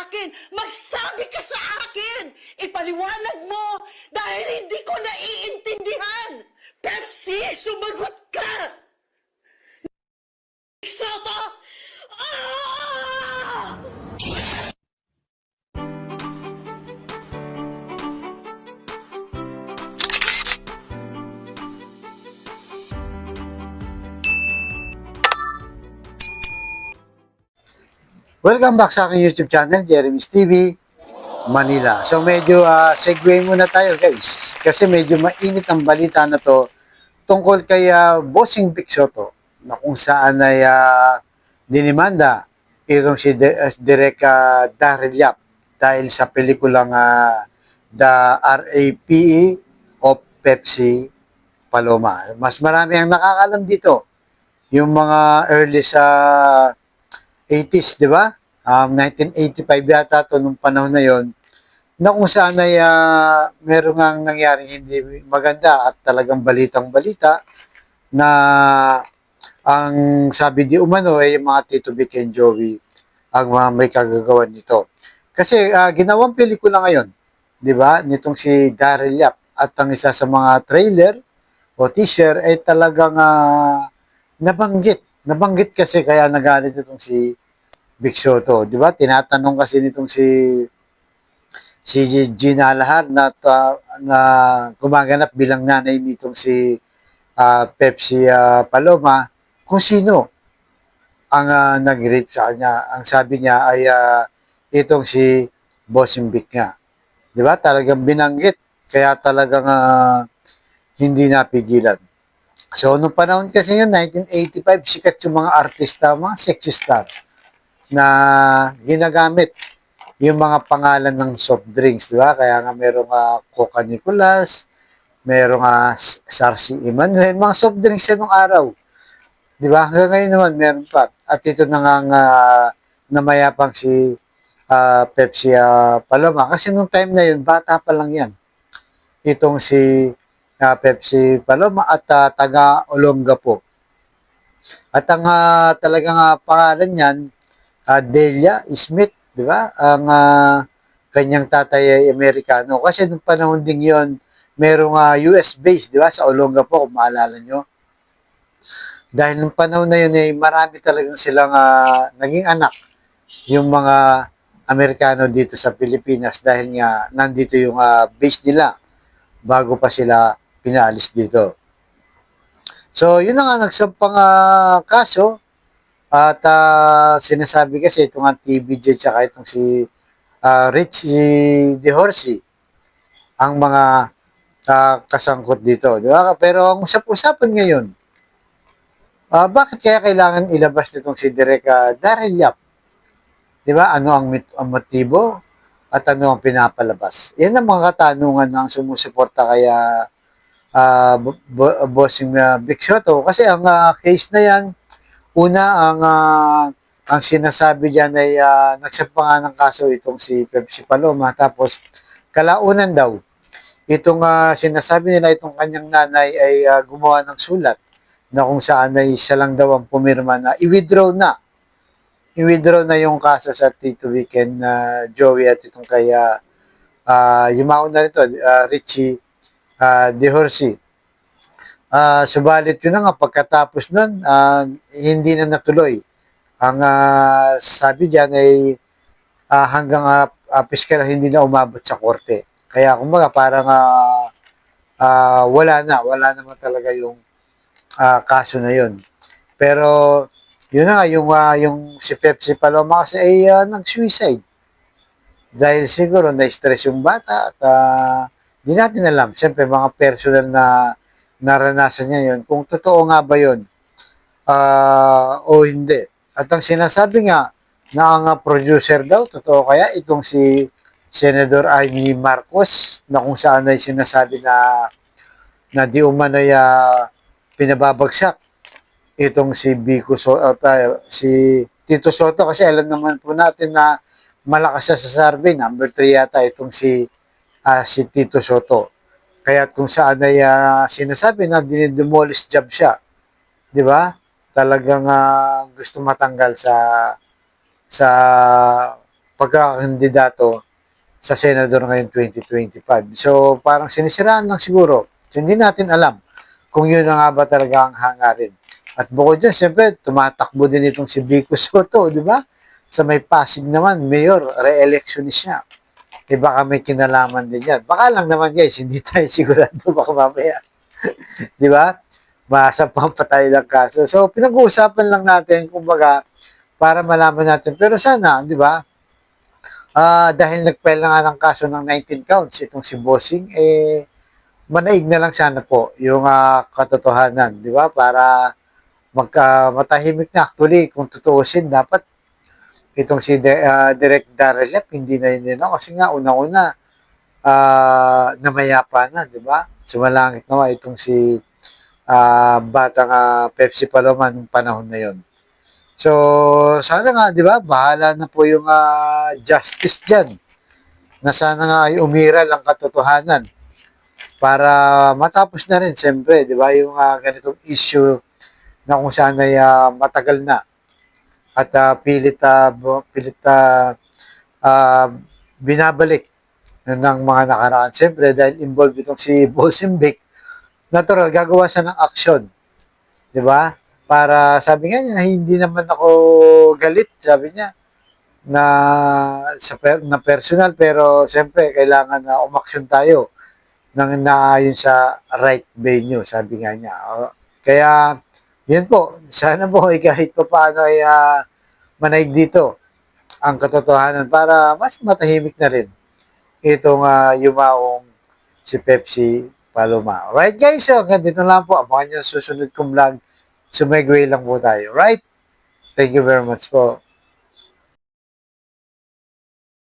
akin. Magsabi ka sa akin. Ipaliwanag mo dahil hindi ko naiintindihan. Pepsi, sumagot ka! Soto! Ah! Welcome back sa aking YouTube channel, Jeremy's TV, Manila. So medyo segue muna tayo guys. Kasi medyo mainit ang balita na to tungkol kay Bossing Vic Soto na kung saan ay dinimanda itong si Direk Daryl Yap dahil sa pelikulang The RAPE of Pepsi Paloma. Mas marami ang nakakalam dito. Yung mga early sa 80s, di ba? 1985 yata to nung panahon na yon na kung saan ay meron nga nangyaring hindi maganda at talagang balitang-balita na ang sabi di umano ay yung mga Tito Vic and Joey ang mga may kagagawan nito. Kasi ginawang pelikula ngayon, di ba? Nitong si Daryl Yap at ang isa sa mga trailer o teaser ay talagang nabanggit. Nabanggit kasi kaya nagalit itong si Vic Soto, 'di ba? Tinatanong kasi nitong si Gina Lahar na gumaganap bilang nanay nitong si Pepsi Paloma kung sino ang nag-rape sa kanya. Ang sabi niya ay itong si Bossing Vic nga. 'Di ba? Talagang binanggit kaya talagang hindi napigilan. So, nung panahon kasi yun, 1985, sikat yung mga artista, mga sexy star na ginagamit yung mga pangalan ng soft drinks, di ba? Kaya nga merong Coca Nicolas, merong Sarsi Emmanuel, mga soft drinks yan nung araw. Di ba? Hanggang ngayon naman meron pa. At ito na nga namayapang si Pepsi Paloma. Kasi nung time na yun, bata pa lang yan. Itong si Pepsi Paloma at taga Olongapo. At ang talagang pangalan niyan, Delia Smith, di ba? Ang kanyang tatay ay Amerikano. Kasi nung panahon ding yon, merong US base, di ba? Sa Olongapo, kung maalala nyo. Dahil nung panahon na yun, ay marami talagang silang naging anak, yung mga Amerikano dito sa Pilipinas dahil nga nandito yung base nila bago pa sila pinaalis dito. So, yun na nga, nagsampang kaso. At sinasabi kasi itong TVJ tsaka itong si Richie DeHorsey ang mga kasangkot dito. Di ba? Pero ang usap-usapan ngayon, bakit kaya kailangan ilabas nitong si Direk Daryl Yap? Di ba? Ano ang motibo at ano ang pinapalabas? Yan ang mga katanungan ng sumusuporta kaya Bossing Vic Soto. Kasi ang case na yan, una, ang sinasabi diyan ay nagsampa nga ng kaso itong si Pepsi Paloma. Tapos, kalaunan daw, itong sinasabi nila itong kanyang nanay ay gumawa ng sulat na kung saan ay siya lang daw ang pumirma na i-withdraw na. I-withdraw na yung kaso sa Tito Vic and Joey at itong kaya yumaon na rito, Richie DeHorsey. Subalit yun na nga, pagkatapos nun, hindi na natuloy. Ang sabi diyan ay hanggang piskal hindi na umabot sa korte. Kaya kumbaga parang wala naman talaga yung kaso na yun. Pero yun na nga, yung si Pepsi Paloma kasi ay nag-suicide. Dahil siguro na-stress yung bata at di natin alam. Siyempre, mga personal na naranasan niya yun. Kung totoo nga ba yun o hindi. At ang sinasabi nga na ang producer daw, totoo kaya itong si Senador Amy Marcos na kung saan ay sinasabi na di umano ay pinababagsak itong si Vico si Tito Soto kasi alam naman po natin na malakas siya sa survey. Number 3 yata itong si Tito Soto. Kaya kung saan ay sinasabi na dinidemolish job siya. Di ba? Talagang gusto matanggal sa pagkakandidato sa senador ngayong 2025. So, parang sinisiraan lang siguro. So, hindi natin alam kung yun na nga ba talaga ang hangarin. At bukod dyan, siyempre, tumatakbo din itong si Vico Soto, di ba? Sa may Pasig naman, mayor, re-electionist siya. Eh baka may kinalaman din yan. Baka lang naman guys, hindi tayo sigurado baka mamaya. Di ba? Masampang pa tayo ng kaso. So, pinag-uusapan lang natin, kumbaga, para malaman natin. Pero sana, di ba, dahil nag-file na nga ng kaso ng 19 counts, itong si Bossing, manaig na lang sana po yung katotohanan, di ba? Para matahimik na. Actually, kung tutuusin, dapat itong si Direk Darrell Yap, hindi na yun yun. Kasi nga, unang-una, namayapa na, di ba? Sumalangit naman itong si batang Pepsi Paloma nung panahon na yon. So, sana nga, di ba, bahala na po yung justice dyan. Na sana nga ay umiral ang katotohanan para matapos na rin, siyempre, di ba, yung ganitong issue na kung saan ay matagal na at pilit binabalik ng mga nakaraan. Siyempre, dahil involved itong si Bosimbic, natural, gagawa siya ng action. Di ba? Para sabi nga niya, hindi naman ako galit, sabi niya, na na personal, pero siyempre, kailangan na umaksyon tayo nang naayon sa right venue, sabi nga niya. Kaya, yun po, sana po kahit pa paano ay manaig dito ang katotohanan para mas matahimik na rin itong yumaong si Pepsi Paloma. Right guys, so dito lang po. Abangan nyo susunod kong vlog. Sumegway lang po tayo. Right? Thank you very much po.